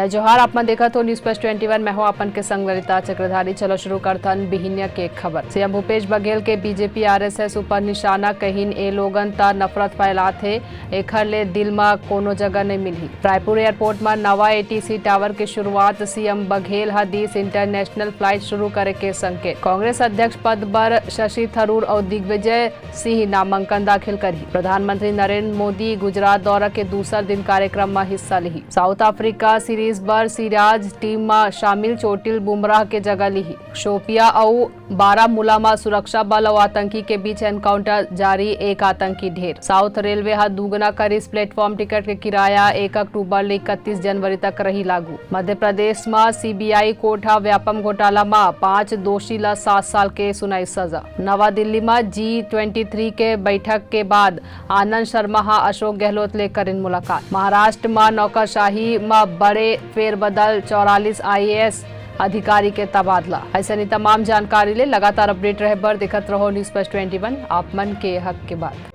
जय जोहार। आप मन देखा तो न्यूज प्लस 21 में हो अपन के संग ललिता चक्रधारी। चलो शुरू करथन बिहिनिया के खबर। सीएम भूपेश बघेल के बीजेपी आरएसएस ऊपर निशाना कहिन ए लोगन ता नफरत फैलात है, एखर ले दिल में कोनो जगह नहीं मिली। रायपुर एयरपोर्ट में नवा एटीसी टावर के शुरुआत सीएम बघेल हदीस इंटरनेशनल फ्लाइट शुरू करे के संकेत। कांग्रेस अध्यक्ष पद पर शशि थरूर और दिग्विजय सिंह नामांकन दाखिल करी। प्रधानमंत्री नरेंद्र मोदी गुजरात दौरा के दूसरा दिन कार्यक्रम में हिस्सा ली। साउथ अफ्रीका सीरीज पर सिराज टीम में शामिल चोटिल बुमराह के जगह ली। शोपिया और बारामूला में सुरक्षा बल और आतंकी के बीच एनकाउंटर जारी, एक आतंकी ढेर। साउथ रेलवे हा दुगना करीस प्लेटफॉर्म टिकट के किराया 1 अक्टूबर ले 31 जनवरी तक रही लागू। मध्य प्रदेश में सीबीआई कोर्ट हा व्यापम घोटाला में 5 दोषी ला 7 साल के सुनाई सजा। नवा दिल्ली में G23 के बैठक के बाद आनंद शर्मा हा अशोक गहलोत ले करें मुलाकात। महाराष्ट्र में नौकरशाही में बड़े फेरबदल, 44 IAS अधिकारी के तबादला। ऐसे तमाम जानकारी ले लगातार अपडेट रहे बर देखत रहो न्यूज प्लस 21 आप मन के हक के बाद।